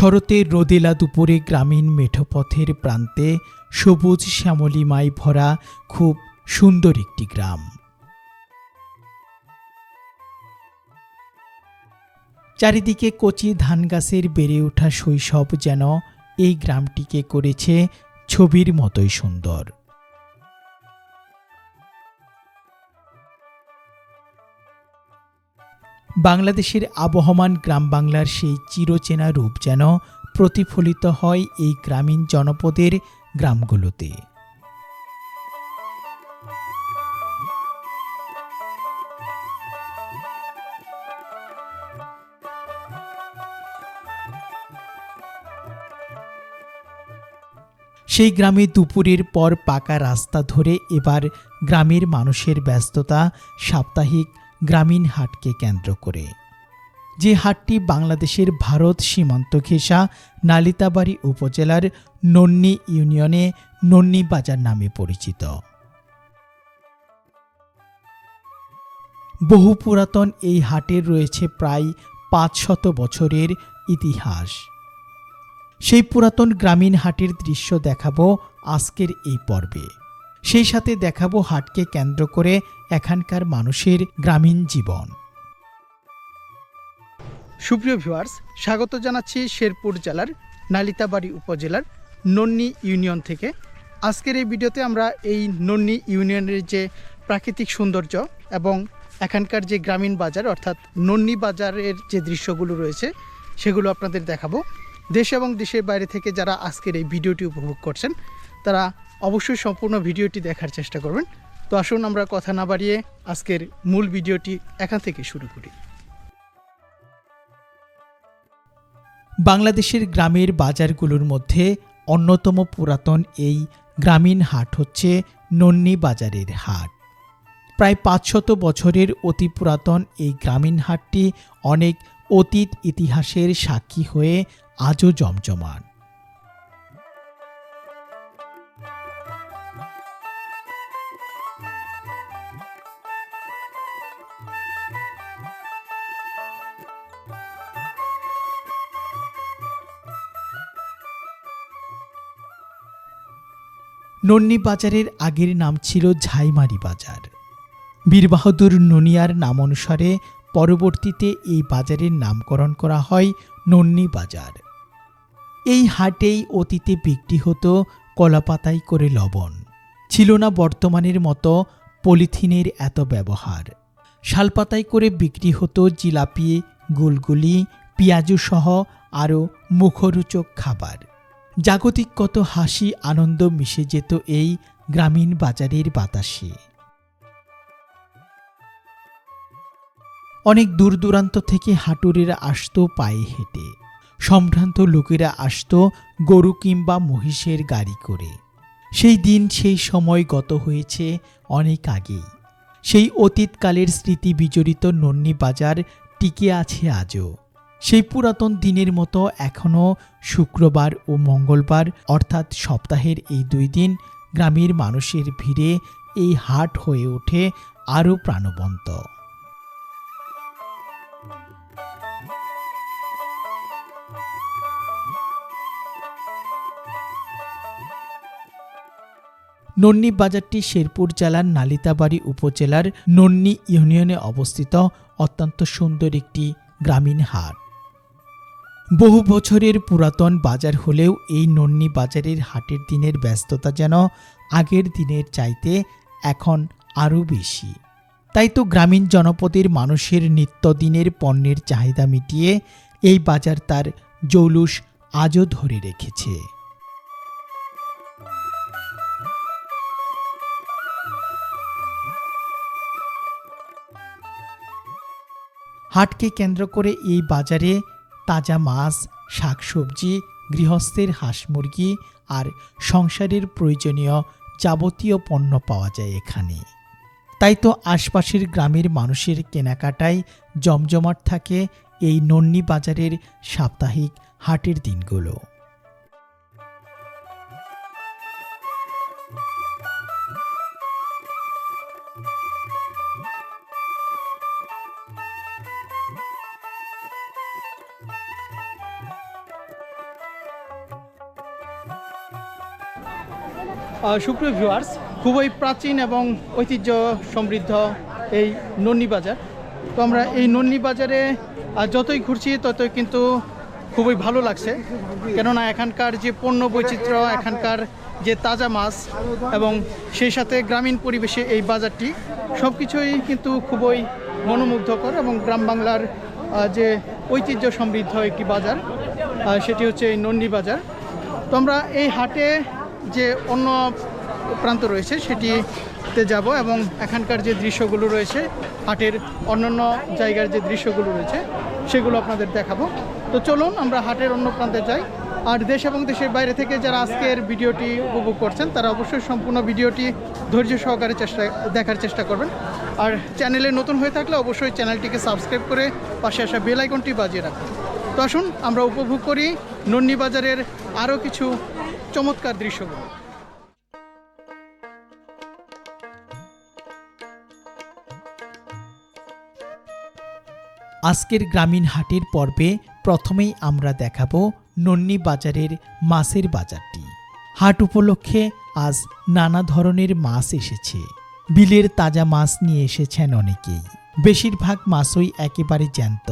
শরতে রোদেলা দুপুরে গ্রামীণ মেঠোপথের প্রান্তে সবুজ শ্যামলিমায় ভরা খুব সুন্দর একটি গ্রাম। চারিদিকে কচি ধান গাছের বেড়ে ওঠা শৈশব যেন এই গ্রামটিকে করেছে ছবির মতোই সুন্দর। বাংলাদেশের আবহমান গ্রাম বাংলার সেই চিরচেনা রূপ যেন প্রতিফলিত হয় এই গ্রামীণ জনপদের গ্রামগুলোতে। সেই গ্রামে দুপুরের পর পাকা রাস্তা ধরে এবার গ্রামের মানুষের ব্যস্ততা সাপ্তাহিক গ্রামীণ হাটকে কেন্দ্র করে। যে হাটটি বাংলাদেশের ভারত সীমান্ত ঘেঁষা নালিতাবাড়ী উপজেলার নন্নী ইউনিয়নে নন্নী বাজার নামে পরিচিত। বহু পুরাতন এই হাটের রয়েছে প্রায় 500 বছরের ইতিহাস। সেই পুরাতন গ্রামীণ হাটের দৃশ্য দেখাবো আজকের এই পর্বে। সেই সাথে দেখাবো হাটকে কেন্দ্র করে এখানকার মানুষের গ্রামীণ জীবন। সুপ্রিয় ভিউয়ার্স, স্বাগত জানাচ্ছি শেরপুর জেলার নালিতাবাড়ী উপজেলার নন্নী ইউনিয়ন থেকে। আজকের এই ভিডিওতে আমরা এই নন্নী ইউনিয়নের যে প্রাকৃতিক সৌন্দর্য এবং এখানকার যে গ্রামীণ বাজার অর্থাৎ নন্নী বাজারের যে দৃশ্যগুলো রয়েছে সেগুলো আপনাদের দেখাবো। দেশ এবং দেশের বাইরে থেকে যারা আজকের এই ভিডিওটি উপভোগ করছেন তারা অবশ্যই সম্পূর্ণ ভিডিওটি দেখার চেষ্টা করবেন। তো আসুন আমরা কথা না বাড়িয়ে আজকের মূল ভিডিওটি এখান থেকে শুরু করি। বাংলাদেশের গ্রামের বাজারগুলোর মধ্যে অন্যতম পুরাতন এই গ্রামীণ হাট হচ্ছে নন্নী বাজারের হাট। প্রায় 500 বছরের অতি পুরাতন এই গ্রামীণ হাটটি অনেক অতীত ইতিহাসের সাক্ষী হয়ে আজও জমজমাট। নন্নী বাজারের আগের নাম ছিল ঝাইমারি বাজার। বীরবাহাদুর ননিয়ার নাম অনুসারে পরবর্তীতে এই বাজারের নামকরণ করা হয় নন্নী বাজার। এই হাটেই অতীতে বিক্রি হতো কলাপাতায় করে লবণ। ছিল না বর্তমানের মতো পলিথিনের এত ব্যবহার। শালপাতায় করে বিক্রি হতো জিলাপি, গুলগুলি, পেঁয়াজু সহ আরও মুখরোচক খাবার। জাগতিক কত হাসি আনন্দ মিশে যেত এই গ্রামীণ বাজারের বাতাসে। অনেক দূর দূরান্ত থেকে হাটুরেরা আসতো পায়ে হেঁটে, সম্ভ্রান্ত লোকেরা আসতো গরু কিংবা মহিষের গাড়ি করে। সেই দিন সেই সময় গত হয়েছে অনেক আগেই। সেই অতীতকালের স্মৃতি বিজড়িত নন্নী বাজার টিকে আছে আজও। সেই পুরাতন দিনের মতো এখনও শুক্রবার ও মঙ্গলবার অর্থাৎ সপ্তাহের এই 2 দিন গ্রামের মানুষের ভিড়ে এই হাট হয়ে ওঠে আরও প্রাণবন্ত। নন্নী বাজারটি শেরপুর জেলার নালিতাবাড়ী উপজেলার নন্নী ইউনিয়নে অবস্থিত অত্যন্ত সুন্দর একটি গ্রামীণ হাট। বহু বছরের পুরাতন বাজার হলেও এই নন্নী বাজারের হাটের দিনের ব্যস্ততা যেন আগের দিনের চাইতে এখন আরও বেশি। তাই তো গ্রামীণ জনপদের মানুষের নিত্যদিনের পণ্যের চাহিদা মিটিয়ে এই বাজার তার জৌলুস আজও ধরে রেখেছে। হাটকে কেন্দ্র করে এই বাজারে তাজা মাছ, শাকসবজি, গৃহস্থের হাঁস মুরগি আর সংসারের প্রয়োজনীয় যাবতীয় পণ্য পাওয়া যায় এখানে। তাই তো আশপাশের গ্রামের মানুষের কেনাকাটায় জমজমাট থাকে এই নন্নী বাজারের সাপ্তাহিক হাটের দিনগুলো। সুপ্রিয় ভিউয়ার্স, খুবই প্রাচীন এবং ঐতিহ্য সমৃদ্ধ এই নন্নি বাজার। তো আমরা এই নন্নি বাজারে যতই ঘুরছি ততই কিন্তু খুবই ভালো লাগছে, কেননা এখানকার যে পণ্য বৈচিত্র্য, এখানকার যে তাজা মাছ এবং সেই সাথে গ্রামীণ পরিবেশে এই বাজারটি সব কিছুই কিন্তু খুবই মনোমুগ্ধকর এবং গ্রাম বাংলার যে ঐতিহ্য সমৃদ্ধ একটি বাজার, সেটি হচ্ছে এই নন্নি বাজার। তো আমরা এই হাটে যে অন্য প্রান্ত রয়েছে সেটিতে যাব এবং এখানকার যে দৃশ্যগুলো রয়েছে, হাটের অন্যান্য জায়গার যে দৃশ্যগুলো রয়েছে সেগুলো আপনাদের দেখাবো। তো চলুন আমরা হাটের অন্য প্রান্তে যাই। আর দেশ এবং দেশের বাইরে থেকে যারা আজকের ভিডিওটি উপভোগ করছেন তারা অবশ্যই সম্পূর্ণ ভিডিওটি ধৈর্য সহকারে দেখার চেষ্টা করবেন। আর চ্যানেলে নতুন হয়ে থাকলে অবশ্যই চ্যানেলটিকে সাবস্ক্রাইব করে পাশে আসা বেল আইকনটি বাজিয়ে রাখুন। তো আসুন আমরা উপভোগ করি নন্নি বাজারের আরও কিছু চমৎকার দৃশ্যগুলো। আজকের গ্রামীণ হাটের পর্বে প্রথমেই আমরা দেখাবো নন্নি বাজারের মাছের বাজারটি। হাট উপলক্ষে আজ নানা ধরনের মাছ এসেছে। বিলের তাজা মাছ নিয়ে এসেছেন অনেকেই। বেশিরভাগ মাছই একেবারে জ্যান্ত,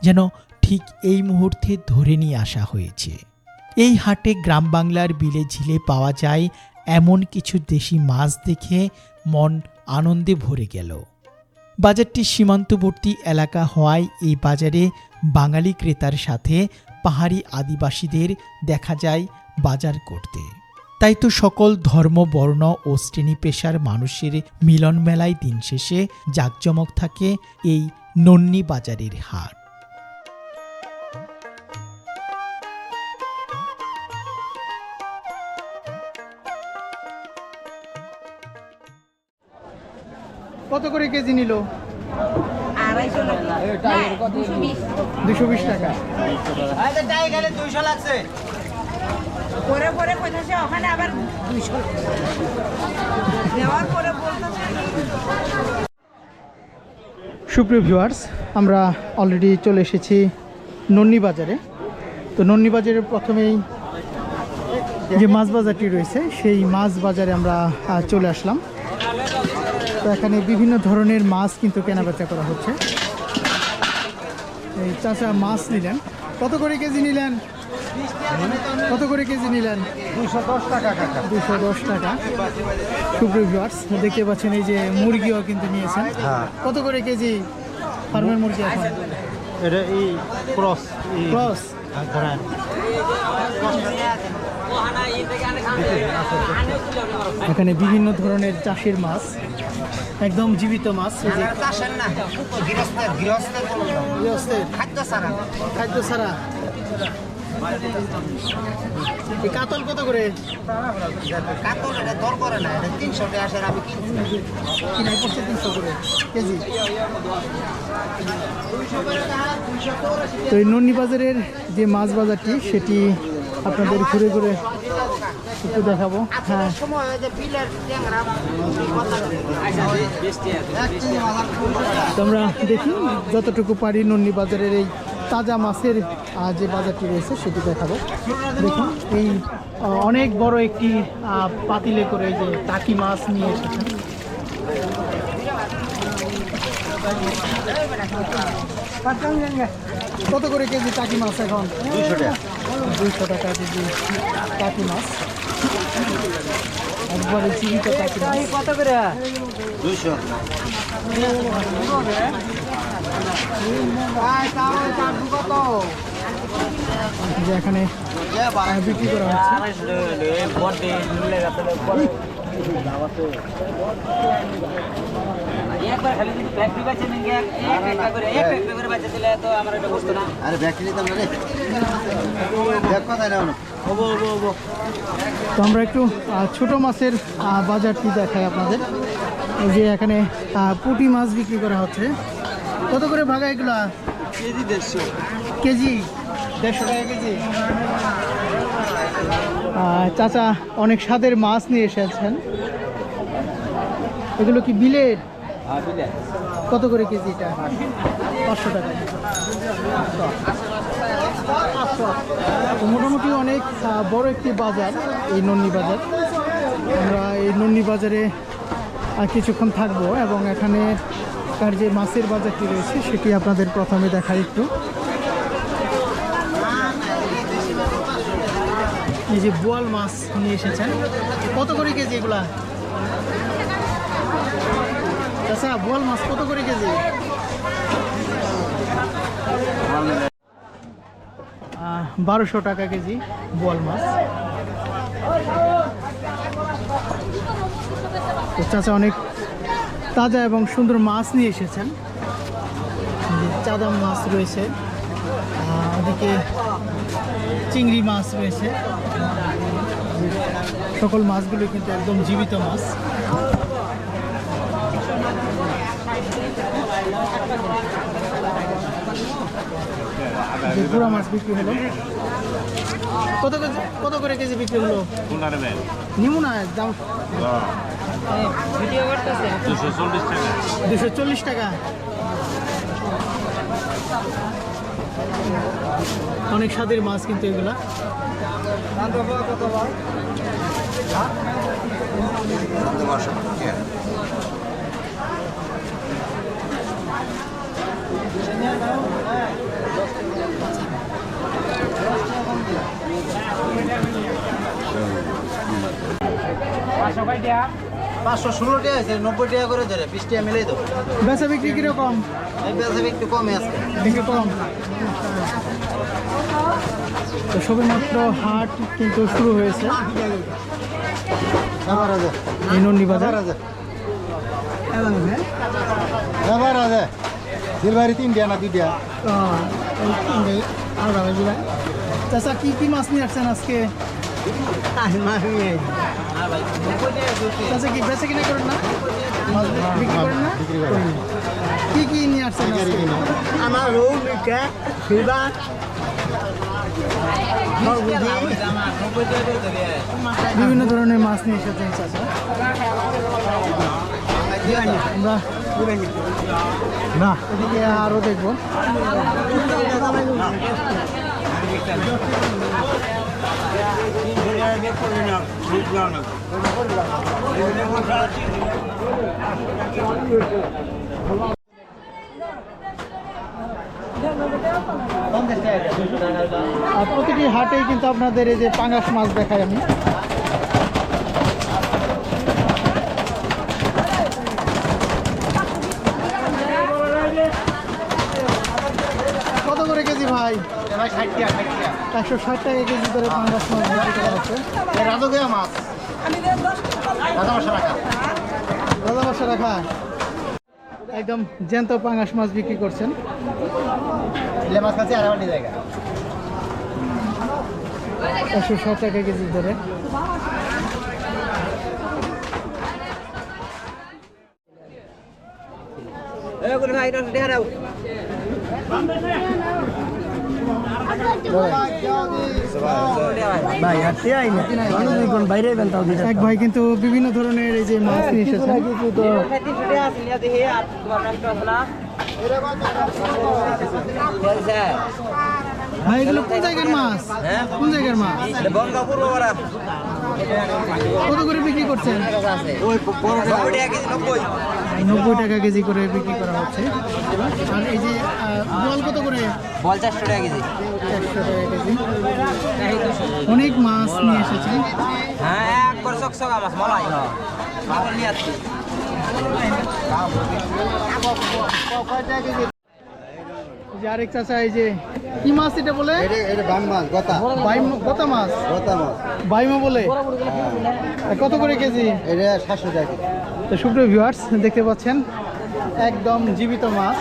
যেন ঠিক এই মুহূর্তে ধরে নিয়ে আসা হয়েছে। এই হাটে গ্রাম বাংলার বিলে ঝিলে পাওয়া যায় এমন কিছু দেশি মাছ দেখে মন আনন্দে ভরে গেল। বাজারটি সীমান্তবর্তী এলাকা হওয়ায় এই বাজারে বাঙালি ক্রেতার সাথে পাহাড়ি আদিবাসীদের দেখা যায় বাজার করতে। তাই তো সকল ধর্ম, বর্ণ ও শ্রেণী পেশার মানুষের মিলন মেলায় দিন শেষে জাঁকজমক থাকে এই নন্নি বাজারের হাট। কত করে কেজি নিল? 220 টাকা। সুপ্রিয় ভিউয়ার্স, আমরা অলরেডি চলে এসেছি নন্নি বাজারে। তো নন্নি বাজারের প্রথমেই যে মাছ বাজারটি রয়েছে সেই মাছ বাজারে আমরা চলে আসলাম। তো এখানে বিভিন্ন ধরনের মাছ কিন্তু কেনাবেচা করা হচ্ছে। এই চাচা মাছ নিলেন, কত করে কেজি নিলেন? কত করে কেজি নিলেন? 210 টাকা কাকা। 210 টাকা। সুপ্রিয় ভিউয়ার্স, দেখতে পাচ্ছেন এই যে মুরগিও কিন্তু নিয়েছেন। হ্যাঁ। কত করে কেজি ফার্মের মুরগি এখন? এটা এই ক্রস ক্রস। ধরেন এখানে বিভিন্ন ধরনের চাষের মাছ, একদম জীবিত মাছ। এই যে গৃহস্থের খাদ্য ছাড়া। এই কাতল কত করে? কাতল এটা দর করে না, এটা 300 টাকা আসে, আমি কিনছি। কিনে পড়ছে 300 করে কেজি। তো এই নন্নি বাজারের যে মাছ বাজারটি সেটি আপনাদের ঘুরে ঘুরে একটু দেখাবো। হ্যাঁ, সময় হয় যে বিলের ট্যাংরা তো আমরা দেখি যতটুকু পারি নন্নি বাজারের এই তাজা মাছের যে বাজারটি রয়েছে সেটি দেখাবো। দেখুন এই অনেক বড় একটি পাতিলে করে এই যে টাকি মাছ নিয়ে এসেছেন। কত করে কেজি টাকি মাছ এখন? 200 টাকা। 200 টাকা কেজি টাকি মাছ, একবারে জীবিত টাকি মাছ। কত করে? 200। যে এখানে বিক্রি করা হচ্ছে। আরে ব্যাটারি নিতাম না রে। দেখ কোথায় নাও না। তো আমরা একটু ছোট মাছের বাজারটি দেখাই আপনাদের। এই যে এখানে পুঁটি মাছ বিক্রি করা হচ্ছে। কত করে ভাগা এগুলা? কেজি 150। কেজি 150 টাকা কেজি। চাচা অনেক স্বাদের মাছ নিয়ে এসেছেন। এগুলো কি বিলের? কত করে কেজি এটা? 500 টাকা। তো মোটামুটি অনেক বড় একটি বাজার এই নন্নি বাজার। আমরা এই নন্নি বাজারে আর কিছুক্ষণ থাকবো এবং এখানে তার যে মাছের বাজারটি রয়েছে সেটি আপনাদের প্রথমে দেখাই একটু। এই যে বোয়াল মাছ নিয়ে এসেছেন, কত করে কেজি এগুলা? আচ্ছা, বোয়াল মাছ কত করে কেজি? 1200 টাকা কেজি বোয়াল মাছ। তো চাচা অনেক তাজা এবং সুন্দর মাছ নিয়ে এসেছেন। চাদা মাছ রয়েছে, ওদিকে চিংড়ি মাছ রয়েছে। সকল মাছগুলো কিন্তু একদম জীবিত মাছ। যে পুরা মাছ বিক্রি হলো, কত করে কেজি বিক্রি হলো? নিমু না দাম 240 টাকা। অনেক স্বাদের মাছ কিন্তু এগুলা। পাঁচশো 16 টাকা আছে, 90 টাকা করে ধরে 20 টাকা মিলাই দেবো। বেচা বিক্রি কিরকম? এই বেচা একটু কমে আছে। একটু কম। তো সবেমাত্র হাট কিন্তু শুরু হয়েছে এই নন্নি বাজার। সিলভারি 3 টাকা না 2 টাকা। চাচা কি কি মাছ নিয়ে আসছেন আজকে? চাচা কি বেচা কিনা করেন না? মাছ বিক্রি করেন না? কি কি নিয়ে আসছেন আজকে? আমার রৌ মিঠা সিলভার বিভিন্ন ধরনের মাছ নিয়ে এসেছেন চাচা। আমরা না এদিকে আরো দেখবো। আর প্রতিটি হাটেই কিন্তু আপনাদের এই যে পাঙ্গাস মাছ দেখাই আমি। কত করে কেজি ভাই? 160 টাকা কেজি করে পাঙ্গাস মাছ বিক্রি করা হচ্ছে। রাজগোয়া মাছ রাজা মশা রাখা একদম জ্যান্ত পাঙ্গাস মাছ বিক্রি করছেন। মাছ কাছে আর আমার জায়গা 160 টাকা কেজি ধরে। এক ভাই কিন্তু বিভিন্ন ধরনের এই যে মাছ নিয়ে এসেছেন। ভাই এগুলো কোন জায়গার মাছ? কোন জায়গার মাছ? কত করে বিক্রি করছেন? 90 টাকা কেজি করে বিক্রি করা হচ্ছে। আর এই যে বল কত করে? বল 400 টাকা কেজি। 100 টাকা কেজি। অনেক মাছ নিয়ে এসেছেন। হ্যাঁ একবার চকচকা মাছ মলাই মাগুর নিয়ে আসছি। এই যে আরেক চাচা এই যে কি মাছ এটা বলে? এটা বাম মাছ গতা গতা মাছ। গতা মাছ বাইমা বলে। কত করে কেজি? এটা 700 টাকা কেজি। তো সুপ্রিয় ভিউয়ার্স দেখতে পাচ্ছেন একদম জীবিত মাছ,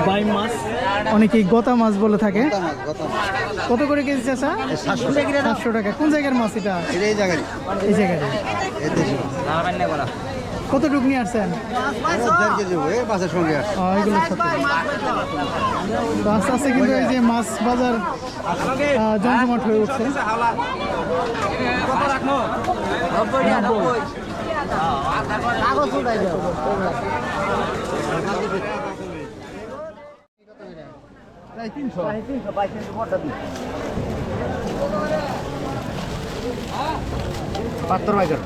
বাইম মাছ, অনেকেই গতা মাছ বলে থাকে। গতা মাছ কত করে কেজি চাচা? 700 টাকা। কোন জায়গার মাছ এটা? এই জায়গায় এই জায়গায়। এই দেশে কতটুকু নিয়ে আসছেন? 1.5 কেজি হবে মাছের সঙ্গে আসে। এগুলো সাথে তো আস্তে আস্তে কিন্তু এই যে মাছ বাজার জমজমাট হয়ে উঠছে। প্রায় 300 2200 বড়টা দিই। 72 বাইকার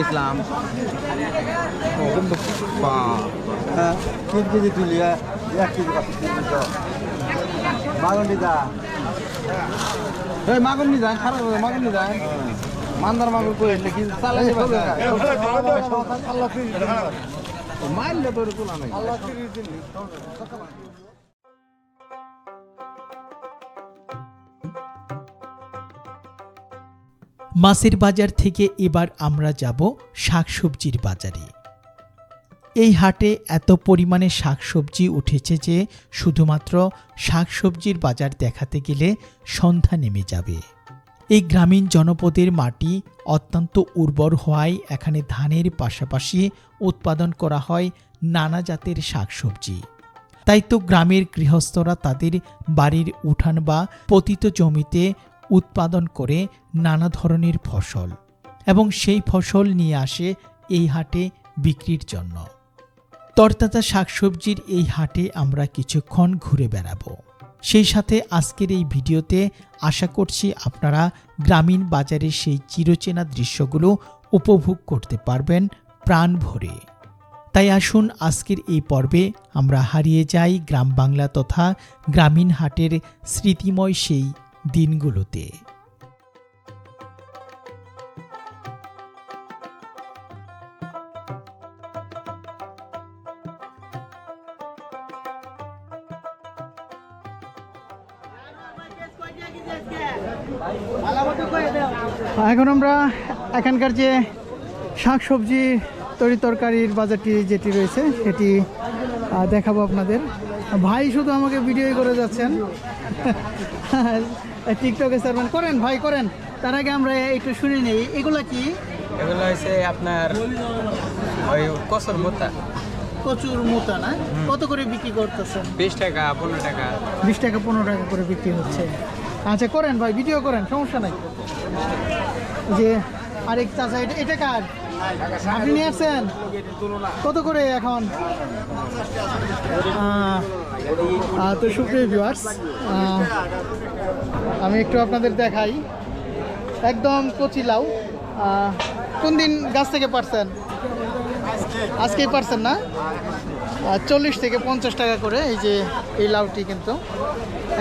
ইসলাম 3 কেজি তুলি 1 কেজি মাগুন নিদা এই মাগুন নিদা খারাপ মাগুন নিদা মান্দার মাগুন কই এলে কি চালাই দিবা আল্লাহ ফিরি মাইলে তোর কোলা নাই আল্লাহ ফিরি দিলি মাছের বাজার থেকে এবার আমরা যাব শাকসবজির বাজারে। এই হাটে এত পরিমাণে শাকসবজি উঠেছে যে শুধুমাত্র শাকসবজির বাজার দেখাতে গেলে সন্ধ্যা নেমে যাবে। এই গ্রামীণ জনপদের মাটি অত্যন্ত উর্বর হওয়ায় এখানে ধানের পাশাপাশি উৎপাদন করা হয় নানা জাতের শাকসবজি। তাই তো গ্রামের গৃহস্থরা তাদের বাড়ির উঠান বা পতিত জমিতে উৎপাদন করে নানা ধরনের ফসল এবং সেই ফসল নিয়ে আসে এই হাটে বিক্রির জন্য। তরতাজা শাকসবজির এই হাটে আমরা কিছুক্ষণ ঘুরে বেড়াবো। সেই সাথে আজকের এই ভিডিওতে আশা করছি আপনারা গ্রামীণ বাজারের সেই চিরচেনা দৃশ্যগুলো উপভোগ করতে পারবেন প্রাণ ভরে। তাই আসুন আজকের এই পর্বে আমরা হারিয়ে যাই গ্রাম বাংলা তথা গ্রামীণ হাটের স্মৃতিময় সেই দিনগুলোতে। এখন আমরা এখানকার যে শাকসবজি তরি তরকারির বাজারটি যেটি রয়েছে সেটি দেখাবো আপনাদের। ভাই শুধু আমাকে ভিডিও করে যাচ্ছেন, টিকটকে সার্ভেন করেন ভাই করেন। তার আগে আমরা একটু শুনে নেই এগুলা কি? এগুলো হচ্ছে আপনার ওই কচুর মোতা। কচুর মোতা না? কত করে বিক্রি করতেছেন? 20 টাকা 15 টাকা। 20 টাকা 15 টাকা করে বিক্রি হচ্ছে। আচ্ছা করেন ভাই, ভিডিও করেন, সমস্যা নাই। যে আরেক চাচা এটা কার? আপনি নিয়ে আসছেন? কত করে এখন? তো সুপ্রিয় ভিউয়ার্স, আমি একটু আপনাদের দেখাই। একদম কচি লাউ। কোন দিন গাছ থেকে পারছেন? আজকেই পারছেন না? 40 থেকে 50 টাকা করে এই যে এই লাউটি, কিন্তু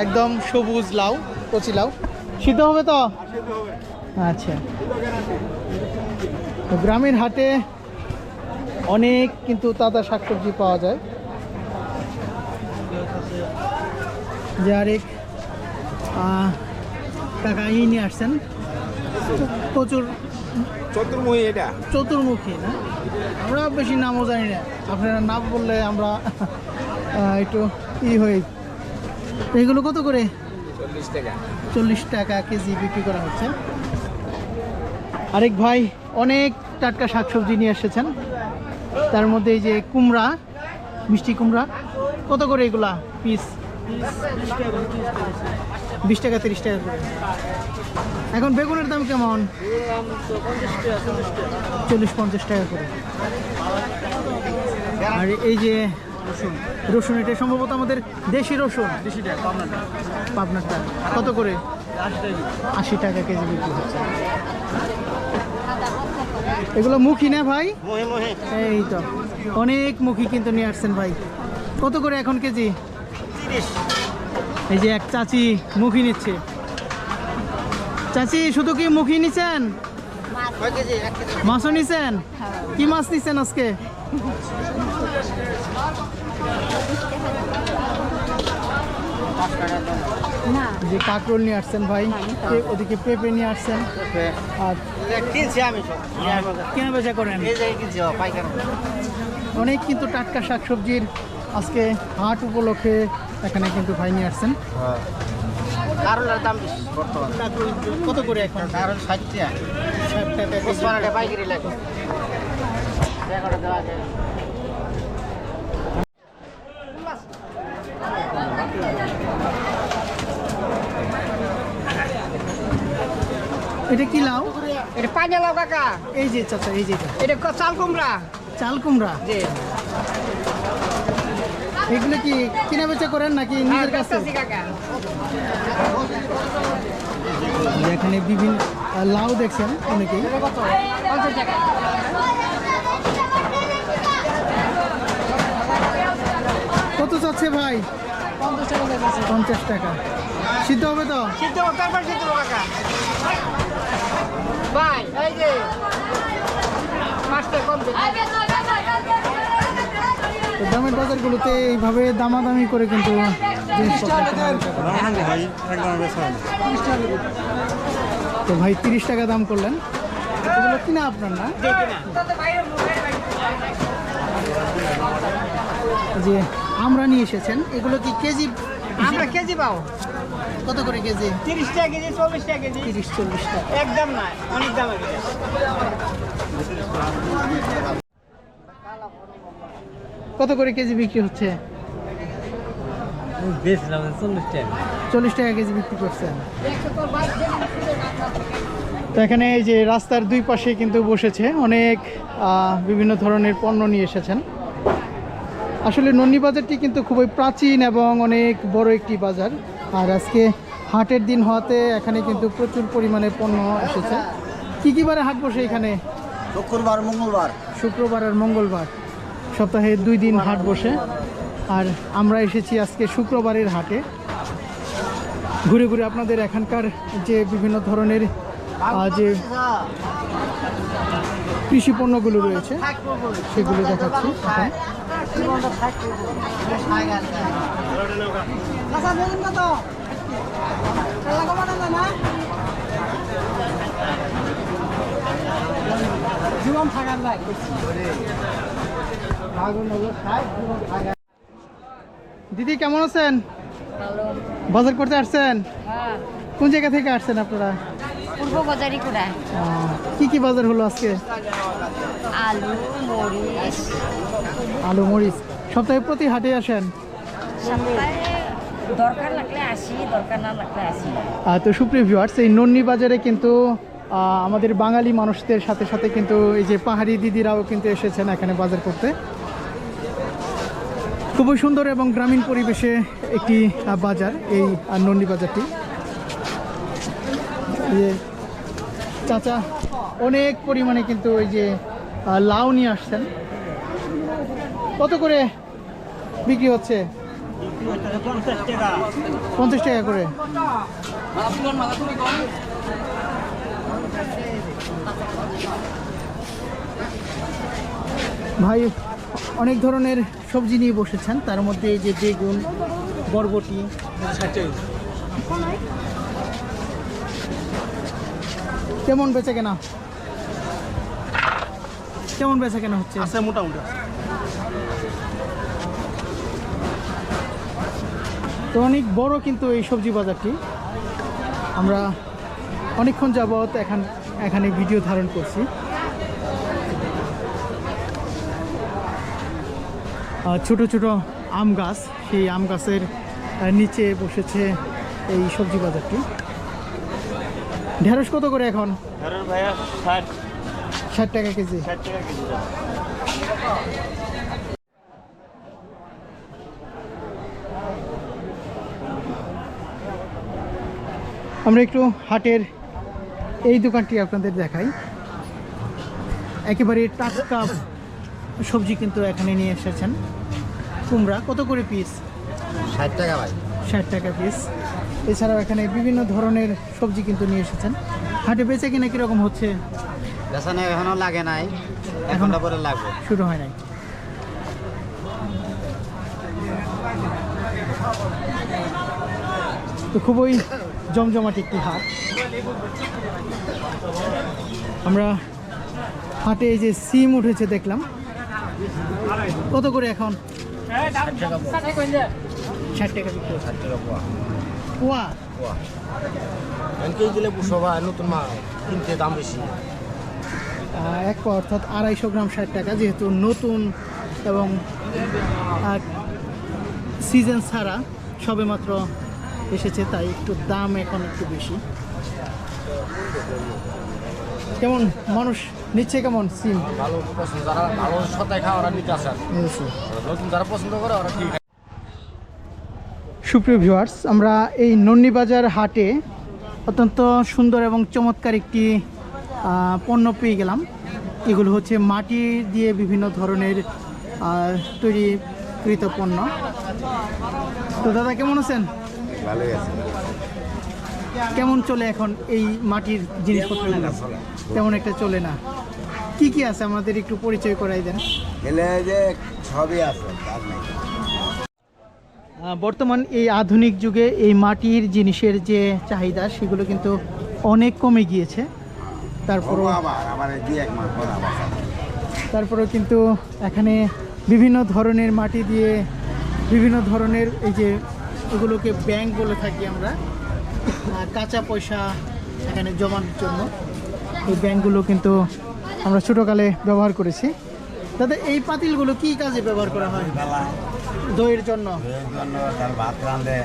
একদম সবুজ লাউ, কচি লাউ। সিদ্ধ হবে তো? আচ্ছা, তো গ্রামের হাটে অনেক কিন্তু তাজা শাকসবজি পাওয়া যায়। যে আরেক টাকা নিয়ে আসছেন প্রচুর চতুর্মুখী এটা চতুর্মুখী না? আমরা বেশি নামও জানি না, আপনারা নাম বললে আমরা একটু হই। এগুলো কত করে? 40 টাকা। 40 টাকা কেজি বিক্রি করা হচ্ছে। আরেক ভাই অনেক টাটকা শাকসবজি নিয়ে এসেছেন, তার মধ্যে এই যে কুমড়া, মিষ্টি কুমড়া। কত করে এগুলা পিস? 20 টাকা 30 টাকা করে। এখন বেগুনের দাম কেমন? 40-50 টাকা করে। আর এই যে রসুন, এটা সম্ভবত আমাদের দেশি রসুন। পাবনারটা কত করে? 80 টাকা কেজি বিক্রি হচ্ছে। এগুলো মুখী না ভাই? এই তো অনেক মুখী কিন্তু নিয়ে আসছেন ভাই। কত করে এখন কেজি? 30। এই যে এক চাচি মুখী নিচ্ছে। চাচি শুধু কি মুখী নিচ্ছেন? কয় কেজি? 1 কেজি। মাছও নিচ্ছেন? কি মাছ নিচ্ছেন আজকে? যে কাঁকরোল নিয়ে আসছেন ভাই, ওদিকে পেঁপে নিয়ে আসছেন। আর কিনছি আমি সব। কেনা বেচা করেন? এই যে কিনছি পাইকার। অনেক কিন্তু টাটকা শাকসবজির আজকে হাট উপলক্ষে এখানে কিন্তু ভাই নিয়ে আসছেন। কারণের দাম বেশি বর্তমানে। কাঁকরোল কত করে এখন? কারণ 60 টাকা। 60 টাকা কেজি। 50 টাকা পাইকারি লাগে। টাকাটা দেওয়া যায়। এটা কি লাউ? এটা পাঁজা লাউ কাকা, এই যে চাচা, এই যে এটা চাল কুমড়া। চাল কুমড়া। জি এগুলো কি কিনা বেচা করেন নাকি নিজের কাছে? এখানে বিভিন্ন লাউ দেখছেন অনেকেই। কত চাচ্ছে ভাই? 50 টাকা। সিদ্ধ হবে তো? ভাই এই যে মাছটা কম তো দামের বাজারগুলোতে এইভাবে দামাদামি করে কিন্তু জিনিসপত্র কেনা বেচা করা হয়। তো ভাই 30 টাকা দাম করলেন, এগুলো কিনা আপনার না? যে আমরা নিয়ে এসেছেন এগুলো কি কেজি? আমরা কেজি পাও কত করে কেজি? 30 টাকা কেজি 40 টাকা কেজি 30-40 টাকা। একদম না অনেক দাম আছে কত করে কেজি বিক্রি হচ্ছে? 40 টাকা কেজি বিক্রি করছেন। তো এখানে এই যে রাস্তার দুই পাশে কিন্তু বসেছে অনেক বিভিন্ন ধরনের পণ্য নিয়ে এসেছেন। আসলে নন্নি বাজারটি কিন্তু খুবই প্রাচীন এবং অনেক বড় একটি বাজার। আর আজকে হাটের দিন হওয়াতে এখানে কিন্তু প্রচুর পরিমাণে পণ্য এসেছে। কী কী বারে হাট বসে এখানে? শুক্রবার মঙ্গলবার। শুক্রবার আর মঙ্গলবার, সপ্তাহে 2 দিন হাট বসে। আর আমরা এসেছি আজকে শুক্রবারের হাটে। ঘুরে ঘুরে আপনাদের এখানকার যে বিভিন্ন ধরনের যে কৃষি পণ্যগুলো রয়েছে সেগুলো দেখাচ্ছি এখন। জীবন থাকার ভাই দিদি কেমন আছেন? বাজার করতে আসছেন? কোন জায়গা থেকে আসছেন আপনারা? পূর্ব বাজারি কোড়া কি কি বাজার হলো আজকে? আলু মরিচ আলু মরিচ। সপ্তাহে প্রতি হাটে আসেন? সপ্তাহে দরকার লাগলে আসি, দরকার না লাগলে আসি না। তো সুপ্রিয় ভিউয়ার্স, এই নন্নি বাজারে কিন্তু আমাদের বাঙালি মানুষদের সাথে সাথে কিন্তু এই যে পাহাড়ি দিদিরাও কিন্তু এসেছেন এখানে বাজার করতে। খুবই সুন্দর এবং গ্রামীণ পরিবেশে একটি বাজার এই নন্নি বাজারটি। যে চাচা অনেক পরিমাণে কিন্তু ওই যে লাউ নিয়ে আসছেন। কত করে বিক্রি হচ্ছে? 50 টাকা করে। ভাই অনেক ধরনের সবজি নিয়ে বসেছেন, তার মধ্যে এই যে বেগুন, বরবটি। কেমন বেচা কেনা? কেমন বেচা কেনা হচ্ছে? আছে মোটামুটি। তো অনেক বড় কিন্তু এই সবজি বাজারটি। আমরা অনেকক্ষণ যাবত এখানে ভিডিও ধারণ করছি। ছোট ছোট আম গাছ, সেই আম গাছের নিচে বসেছে এই সবজি বাজারটি। ঢেঁড়স কত করে এখন? ভাইয়া 60 টাকা কেজি। 60 টাকা কেজি। আমরা একটু হাটের এই দোকানটি আপনাদের দেখাই। একেবারে টাটকা সবজি কিন্তু এখানে নিয়ে এসেছেন। কুমড়া কত করে পিস? 60 টাকা ভাই। 60 টাকা পিস। এছাড়াও এখানে বিভিন্ন ধরনের সবজি কিন্তু নিয়ে এসেছেন। হাটে বেচে কিনা কীরকম হচ্ছে? বেসানে এখনো লাগে নাই, এখন পরে লাগবে। শুরু হয় নাই। তো খুবই জমজমাট একটি হাট। আমরা হাটে এই যে সিম উঠেছে দেখলাম, কত করে এখন? 60 টাকা বিক্রি হচ্ছে। 60 টাকা পোয়া। পোয়া? কেজি দিলে সবাই নতুন মাল কিনতে দাম বেশি। এক পোয়া অর্থাৎ 250 গ্রাম 60 টাকা, যেহেতু নতুন এবং সিজন ছাড়া সবে মাত্র এসেছে, তাই একটু দাম এখন একটু বেশি। কেমন মানুষ নিচ্ছে কেমন সিম? ভালো পছন্দ, যারা ভালো সদাই খাওয়া ওরা নিতে আসে। বুঝেছি। নতুন যারা পছন্দ করে ওরা ঠিক। সুপ্রিয় ভিউয়ার্স, আমরা এই নন্নি বাজার হাটে অত্যন্ত সুন্দর এবং চমৎকার একটি পণ্য পেয়ে গেলাম। এগুলো হচ্ছে মাটি দিয়ে বিভিন্ন ধরনের তৈরিকৃত পণ্য। তো দাদা কেমন আছেন? ভালোই আছে। কেমন চলে এখন এই মাটির জিনিসপত্র? তেমন একটা চলে না। কি কি আছে আমাদের একটু পরিচয় করাই দেন। এলে যে সবই আছে, তার নেই। বর্তমান এই আধুনিক যুগে এই মাটির জিনিসের যে চাহিদা সেগুলো কিন্তু অনেক কমে গিয়েছে। তারপরও আবার দুই এক মাস পর আবার তারপরেও কিন্তু এখানে বিভিন্ন ধরনের মাটি দিয়ে বিভিন্ন ধরনের এই যে এগুলোকে ব্যাংক বলে থাকি আমরা, কাঁচা পয়সা এখানে জমানোর জন্য এই ব্যাংকগুলো কিন্তু আমরা ছোটোকালে ব্যবহার করেছি। দাদা এই পাতিলগুলো কি কাজে ব্যবহার করা হয়? দইয়ের জন্য। তার ভাত রাঁধে।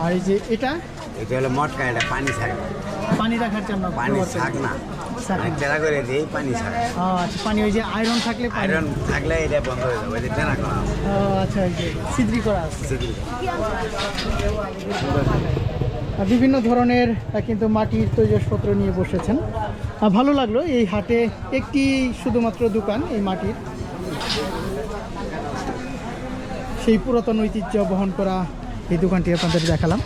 আর এই যে এটা এটা হলো মটকা, এটা পানি ছাড়ে। পানি রাখার জন্য পানি ব্যবহার করা ছাক না, ছাক না। টেরা করে দিই পানি ছাড়ে। আচ্ছা, পানি ওই যে আয়রন থাকলে পানি- আয়রন থাকলে এটা বন্ধ হয়ে যাবে, এটা টেরা করা হবে। আচ্ছা, ওই যে ছিদ্রি করা আছে। শুধু আর বিভিন্ন ধরনের কিন্তু মাটির তৈজসপত্র নিয়ে বসেছেন। ভালো লাগলো এই হাটে একটি শুধুমাত্র দোকান এই মাটির, সেই পুরাতন ঐতিহ্য বহন করা এই দোকানটি আপনাদের দেখালাম।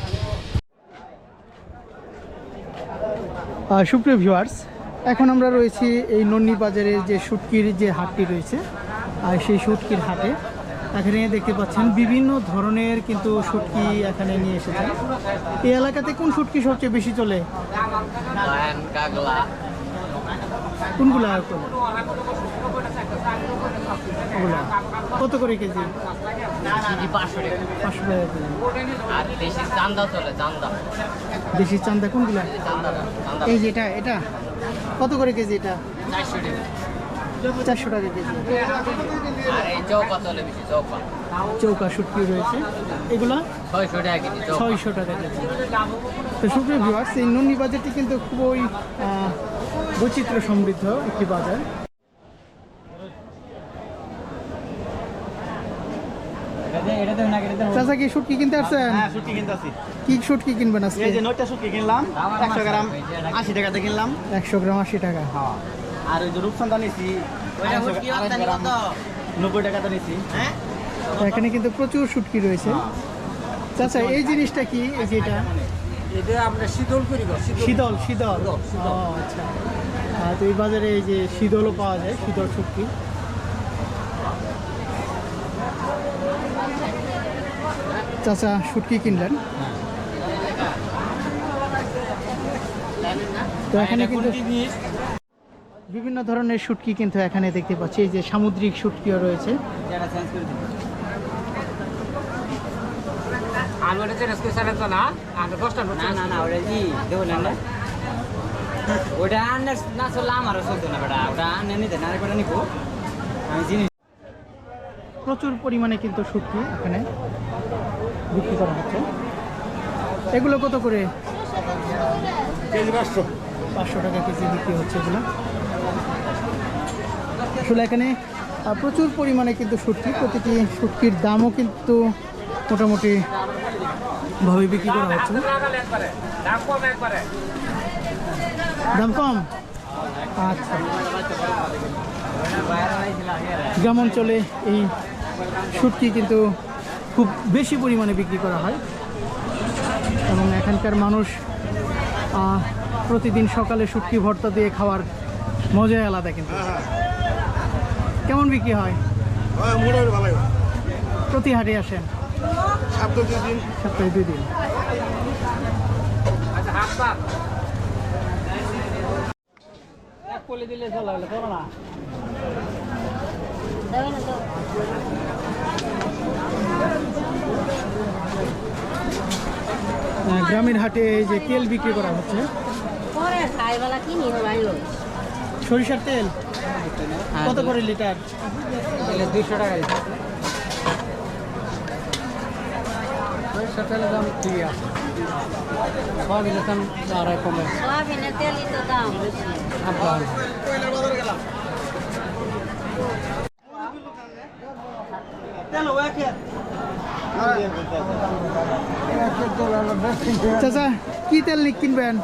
সুপ্রিয় ভিউয়ার্স, এখন আমরা রয়েছি এই নন্নি বাজারের যে শুটকির যে হাটটি রয়েছে, আর সেই শুটকির হাটে এখানে দেখতে পাচ্ছেন বিভিন্ন ধরনের কিন্তু শুটকি এখানে নিয়ে এসেছেন। এই এলাকাতে কোন শুটকি সবচেয়ে বেশি চলে? কাগলা কোনগুলো ওগুলা কত করে কেজি? 500 টাকা 500 টাকা কেজি। আর দেশি চান্দা চলে, চান্দা দেশি চান্দা কোনগুলা? চান্দাটা চান্দা এই যে এটা কত করে কেজি? এটা 400 টাকা। 400 টাকা কেজি। আর এই চৌকা চলে বেশি, চৌকা চৌকা শুটকি রয়েছে, এগুলা 600 টাকা কেজি। 600 টাকা কেজি। তো সুপ্রিয় ভিউয়ার্স, এই নন্নি বাজারটি কিন্তু খুবই বৈচিত্র্য সমৃদ্ধ একটি বাজার। চাচা কি শুটকি কিনতে আসছেন? শুটকি কিনতে আসি। কি শুটকি কিনবেন আজকে? এই যে 9টা শুটকি কিনলাম, 100 গ্রাম 80 টাকাতে কিনলাম। 100 গ্রাম 80 টাকা। আর ওই যে রূপসন্দা নিছি 250 গ্রাম 90 টাকাতে নিছি। তো এখানে কিন্তু প্রচুর শুটকি রয়েছে। চাচা এই জিনিসটা কি? এই যে এটা আমরা শীতল করি শীতল শীতল। ও আচ্ছা। তো এই বাজারে এই যে শীতলও পাওয়া যায়, শীতল শুটকি। চাচা শুটকি কিনলেন। তো এখানে কিন্তু বিভিন্ন ধরনের শুটকি কিন্তু এখানে দেখতে পাচ্ছি। এই যে সামুদ্রিক শুটকিও রয়েছে। ওটা আনার না চললে আমারও চলতো না বেটা, ওটা আনে নিতে না বেটা নিবো আমি জিনিস। প্রচুর পরিমাণে কিন্তু শুটকি এখানে বিক্রি করা হচ্ছে। এগুলো কত করে কেজি? 500 টাকা কেজি বিক্রি হচ্ছে এগুলো। আসলে এখানে প্রচুর পরিমাণে কিন্তু শুটকি, প্রতিটি শুটকির দামও কিন্তু মোটামুটি ভাবে বিক্রি করা হচ্ছে। দাম কম? আচ্ছা। গ্রাম অঞ্চলে এই শুটকি কিন্তু খুব বেশি পরিমাণে বিক্রি করা হয় এবং এখানকার মানুষ প্রতিদিন সকালে শুটকি ভর্তা দিয়ে খাওয়ার মজাই আলাদা। কিন্তু কেমন বিক্রি হয়? মোটামুটি ভালোই। প্রতি হাটে আসেন? সপ্তাহে 2 দিন। গ্রামের হাটে এই যে তেল বিক্রি করা হচ্ছে, পরে খাইবেলা কি নিয়ে আইলো সরিষার তেল কত করে লিটার? 200 টাকা। সরিষার তেলের দাম ঠিক আছে, সয়াবিনের দাম আরো কমে। সয়াবিনের তেলই তো দাম বেশি। তেল চাচা কি তেল কিনবেন?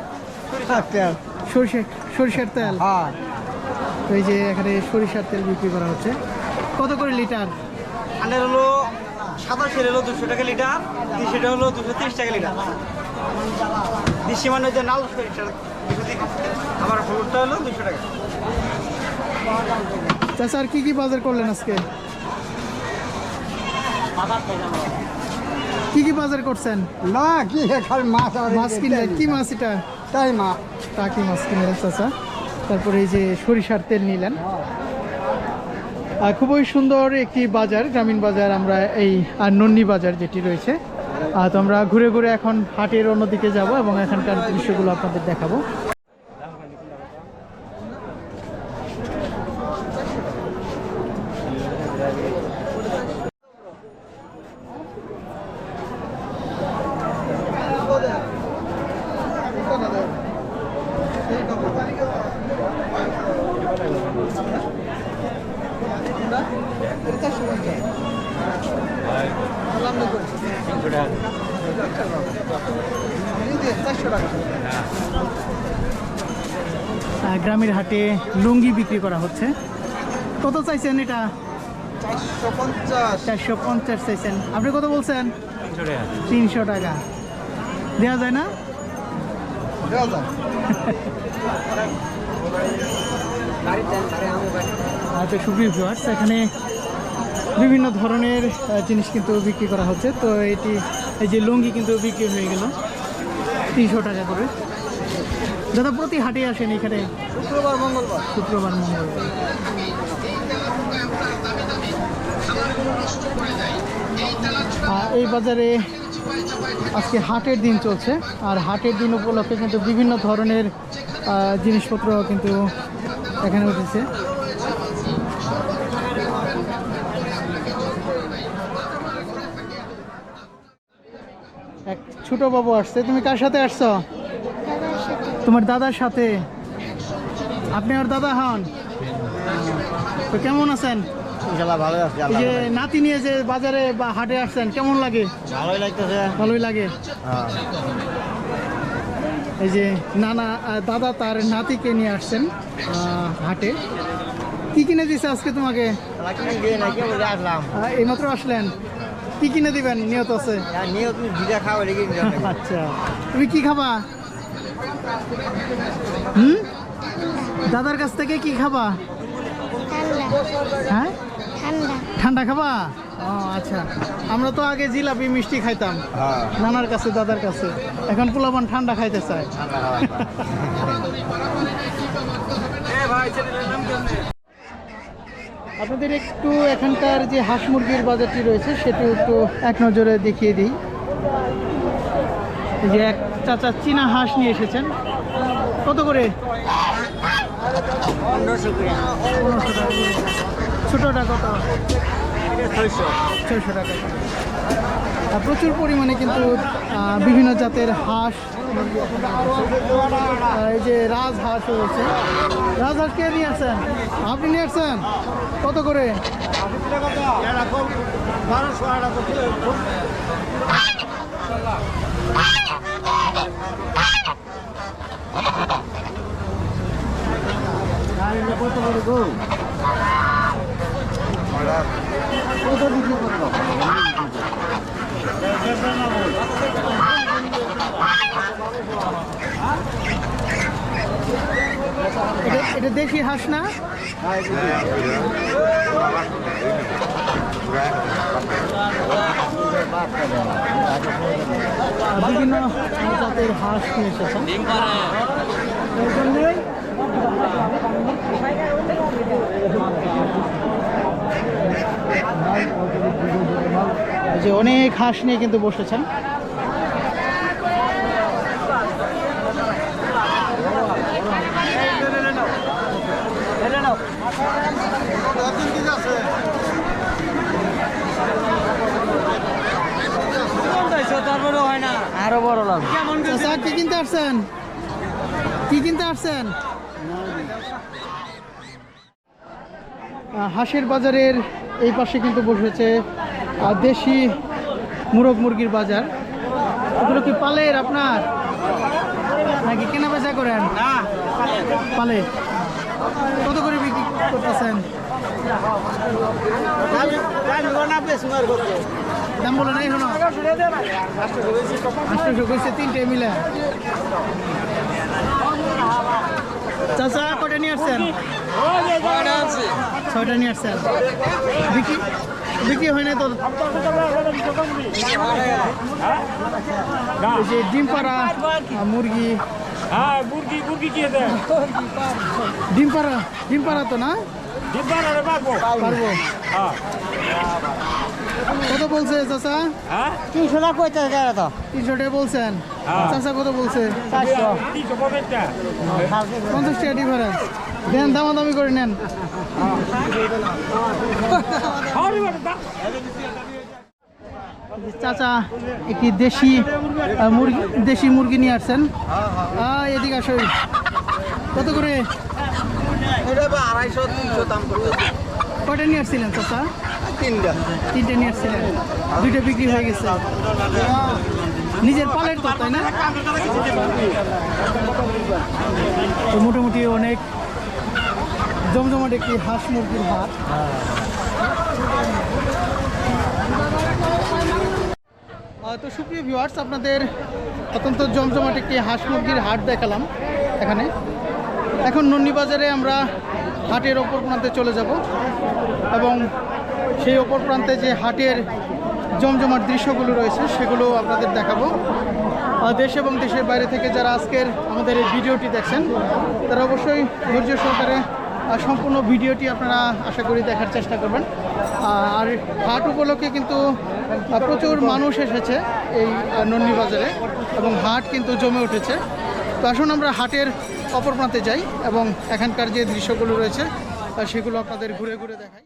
সরিষার তেল। তো এই যে এখানে সরিষার তেল বিক্রি করা হচ্ছে। কত করে লিটার? আনের হলো সাদা সের হলো 200 টাকা লিটার, দেশিটা হলো 230 টাকা লিটার। দেশি মানে যে নাল সরিষার 230, আবার হলুদটা হলো 200 টাকা। চাচা আর কি বাজার করলেন আজকে? কি বাজার করছেন? না কি খালি মাছ আর মাছ কিনলেন? কি মাছ এটা? তাই মা টাকি মাছ কিনলেন চাচা। তারপরে এই যে সরিষার তেল নিলেন। খুবই সুন্দর একটি বাজার, গ্রামীণ বাজার। আমরা এই নন্নি বাজার যেটি রয়েছে, তো আমরা ঘুরে ঘুরে এখন হাটের অন্যদিকে যাব এবং এখানকার দৃশ্যগুলো আপনাদের দেখাবো। গ্রামের হাটে লুঙ্গি বিক্রি করা হচ্ছে। কত চাইছেন এটা? 450 চাইছেন। আপনি কত বলছেন? 300 টাকা। দেওয়া যায় না? আচ্ছা, সুপ্রিয় ভিউয়ার্স, এখানে বিভিন্ন ধরনের জিনিস কিন্তু বিক্রি করা হচ্ছে। তো এটি এই যে লুঙ্গি কিন্তু বিক্রি হয়ে গেল 300 টাকা করে। দাদা প্রতি হাটে আসেন এখানে? শুক্রবার মঙ্গলবার। এই বাজারে আজকে হাটের দিন চলছে, আর হাটের দিন উপলক্ষে কিন্তু বিভিন্ন ধরনের জিনিসপত্র কিন্তু এখানে উঠেছে। এক ছোট বাবু আসছে। তুমি কার সাথে আসছো? তোমার দাদার সাথে। আপনি আর দাদা হন? তো কেমন আছেন? ভালো আছে। এই যে নাতি নিয়ে যে বাজারে বা হাটে আসছেন, কেমন লাগে? ভালোই লাগতেছে। ভালোই লাগে। এই যে দাদা তার নাতিকে নিয়ে আসছেন হাটে। কি কিনে দিছে আজকে তোমাকে? আসলাম এইমাত্র আসলেন। কি কিনে দিবেন নিয়ত আছে? নিয়ে তুমি ভিজা খাও রেখে আচ্ছা, তুমি কি খাবা? দাদার কাছ থেকে কি খাবা? হ্যাঁ, ঠান্ডা খাবা? ও আচ্ছা। আমরা তো আগে জিলাপি মিষ্টি খাইতাম নানার কাছে, দাদার কাছে। এখন পোলাপান ঠান্ডা খাইতে চায়। আপনাদের একটু এখানকার যে হাঁস মুরগির বাজারটি রয়েছে সেটি একটু এক নজরে দেখিয়ে দিই। এই যে এক চাচা চীনা হাঁস নিয়ে এসেছেন। কত করে? 1500 টাকা। ছোটটা কত? 600 টাকা। প্রচুর পরিমাণে কিন্তু বিভিন্ন জাতের হাঁস, এই যে রাজহাঁস রয়েছে। রাজহাঁস কে নিয়ে আসছেন? আপনি নিয়ে আসছেন? কত করে? 1200 এটা দেশি হাঁস না? বিভিন্ন জাতের হাঁস নিয়ে এসেছেন। এই যে অনেক হাঁস নিয়ে কিন্তু বসেছেন। আরো বড় লাভ। চাচা কি কিনতে আসছেন? হাঁসের বাজারের এই পাশে কিন্তু বসেছে দেশি মুরগ মুরগির বাজার। এগুলো কি পালের আপনার নাকি কেনা বেচা করেন? পালে। কত করে বিক্রি করতেছেন? দাম বলে নাই শোনো, 800 কইছে তিনটে মিলে। চাচা কটা নিয়ে আসছেন? 6টা নিয়ে আসছেন। বিক্রি বিক্রি হয় না তো? এই যে ডিম পাড়া মুরগি, ডিম পাড়া তো না পারবো। কত বলছে চাচা? 300 টাকা কইতে গেল তো 300 টাকা বলছেন। চাচা কত বলছে? 50 টাকা ডিফারেন্স। দেন, দামাদামি করে নেন। চাচা একটি দেশি মুরগি নিয়ে আসছেন। এদিকে আসো। কত করে? কয়টা নিয়ে আসছিলেন চাচা? তিনটে নিয়ে আসছিলেন, 2টা বিক্রি হয়ে গেছে। নিজের পালের তো, তাই না? তো মোটামুটি অনেক জমজমাট একটি হাঁস মুরগির হাট। তো সুপ্রিয় ভিউয়ার্স, আপনাদের অত্যন্ত জমজমাট একটি হাঁস মুরগির হাট দেখালাম এখানে। এখন নন্নি বাজারে আমরা হাটের ওপর প্রান্তে চলে যাব এবং সেই ওপর প্রান্তে যে হাটের জমজমাট দৃশ্যগুলো রয়েছে সেগুলো আপনাদের দেখাবো। দেশ এবং দেশের বাইরে থেকে যারা আজকের আমাদের এই ভিডিওটি দেখছেন তারা অবশ্যই ধৈর্য সহকারে সম্পূর্ণ ভিডিওটি আপনারা আশা করি দেখার চেষ্টা করবেন। আর হাট উপলক্ষে কিন্তু প্রচুর মানুষ এসেছে এই নন্নি বাজারে এবং হাট কিন্তু জমে উঠেছে। তো আসুন আমরা হাটের অপর প্রান্তে যাই এবং এখানকার যে দৃশ্যগুলো রয়েছে সেগুলো আপনাদের ঘুরে ঘুরে দেখাই।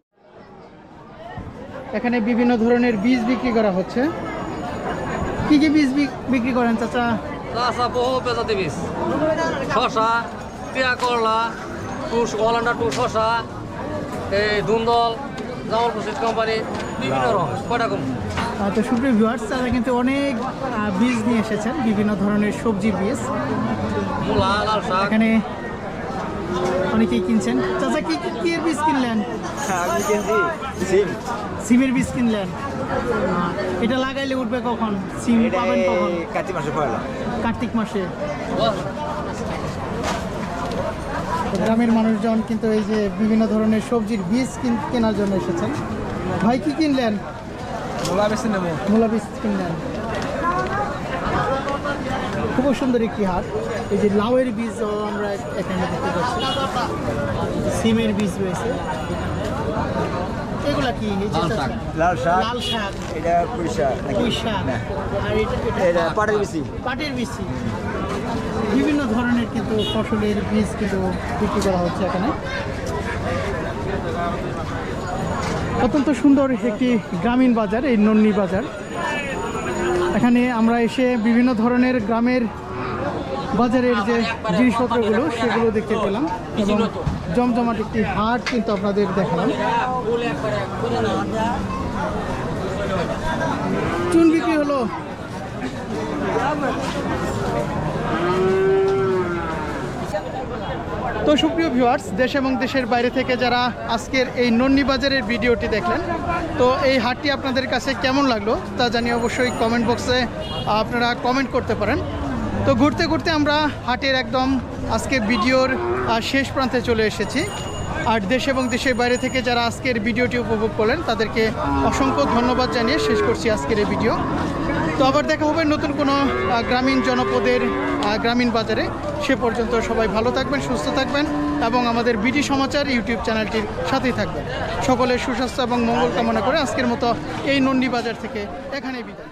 এখানে বিভিন্ন ধরনের বীজ বিক্রি করা হচ্ছে। কি কি বীজ বিক্রি করেন চাচা? বহু প্রজাতি বীজ, শশা, টিয়া করলা, অলান্ডা টু শশা, এই ধুন্দল, জামাল প্রসেস কোম্পানি, বিভিন্ন রকম কয়টা কোম্পানি। তো সুপ্রিয় ভিউয়ার্স, তারা কিন্তু অনেক বীজ নিয়ে এসেছেন, বিভিন্ন ধরনের সবজির বীজ। মূলা, লাল শাক। এখানে অনেকেই কিনছেন। চাচা কি কি এর বীজ কিনলেন? আমি কিনছি সিম। সিমের বীজ কিনলেন। এটা লাগাইলে উঠবে কখন? সিম পাবেন কখন? কার্তিক মাসে পয়লা। কার্তিক মাসে। গ্রামের মানুষজন কিন্তু এই যে বিভিন্ন ধরনের সবজির বীজ কেনার জন্য এসেছেন। ভাই কি কিনলেন? মূলা বেশি নেব। মূলা বীজ কিনলেন। খুব সুন্দর একটি হাট। এই যে লাউয়ের বীজও আমরা এখানে দেখতে পাচ্ছি, সিমের বীজ রয়েছে। এগুলা কি? লাল শাক। লাল শাক। এটা পুঁই শাক। পুঁই শাক। আর এটা পাটের বিচি। পাটের বিচি। বিভিন্ন ধরনের কিন্তু ফসলের বীজ কিন্তু বিক্রি করা হচ্ছে এখানে। অত্যন্ত সুন্দর একটি গ্রামীণ বাজার এই নন্নি বাজার। এখানে আমরা এসে বিভিন্ন ধরনের গ্রামের বাজারের যে জিনিসপত্রগুলো সেগুলো দেখতে পেলাম এবং জমজমাট একটি হাট কিন্তু আপনাদের দেখালাম। চুন বিক্রি হলো। তো সুপ্রিয় ভিউয়ার্স, দেশ এবং দেশের বাইরে থেকে যারা আজকের এই নন্নি বাজারের ভিডিওটি দেখলেন, তো এই হাটটি আপনাদের কাছে কেমন লাগলো তা জানিয়ে অবশ্যই কমেন্ট বক্সে আপনারা কমেন্ট করতে পারেন। তো ঘুরতে ঘুরতে আমরা হাটের একদম আজকের ভিডিওর শেষ প্রান্তে চলে এসেছি। আর দেশ এবং দেশের বাইরে থেকে যারা আজকের ভিডিওটি উপভোগ করলেন তাদেরকে অসংখ্য ধন্যবাদ জানিয়ে শেষ করছি আজকের এই ভিডিও। তো আবার দেখা হবে নতুন কোনো গ্রামীণ জনপদের গ্রামীণ বাজারে। সে পর্যন্ত সবাই ভালো থাকবেন, সুস্থ থাকবেন এবং আমাদের বিডি সমাচার ইউটিউব চ্যানেলটির সাথেই থাকবেন। সকলের সুস্বাস্থ্য এবং মঙ্গল কামনা করে আজকের মতো এই নন্নি বাজার থেকে এখানেই বিদায়।